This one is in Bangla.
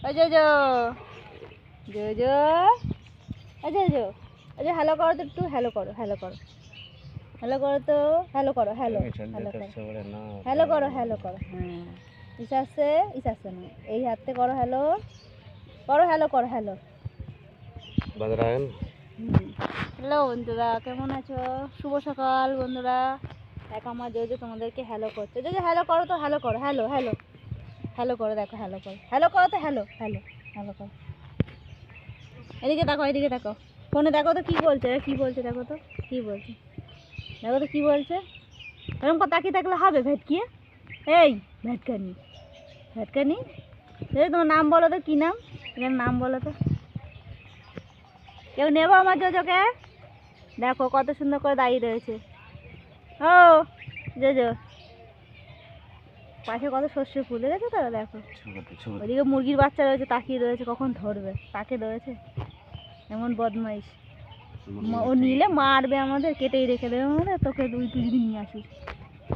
জো জো জো জো জো আচ্ছা হ্যালো করো তো একটু হ্যালো করো হ্যালো করো হ্যালো করো তো হ্যালো করো হ্যালো হ্যালো করো হ্যালো করো হ্যালো করো হ্যাঁ ইসাসে না এই হাতে করো হ্যালো করো হ্যালো হ্যালো বন্ধুরা কেমন আছো? শুভ সকাল বন্ধুরা। দেখো আমার জোজো তোমাদেরকে হ্যালো করছে। জোজো হ্যালো করো তো হ্যালো করো হ্যালো হ্যালো হ্যালো করো দেখো হ্যালো করো তো হ্যালো হ্যালো করো। এদিকে দেখো ফোনে দেখো তো কী বলছে দেখো তো কী বলছে এরকম কথা তাকিয়ে থাকলে হবে ভেটকিয়ে এই ভেটকানি তোমার নাম বলো তো কী নাম এখানে নাম বলো তো কেউ নেবো আমার জোজোকে দেখো কত সুন্দর করে দাঁড়িয়ে রয়েছে ও জোজো পাশে কত সর্ষে ফুল দেখেছো তো দেখো ওইদিকে মুরগির বাচ্চা রয়েছে তাকিয়ে রয়েছে কখন ধরবে তাকে রয়েছে এমন বদমাইশ ও নিলে মারবে আমাদের কেটেই রেখে দেবে আমাদের তোকে তুই যদি নিয়ে আসিস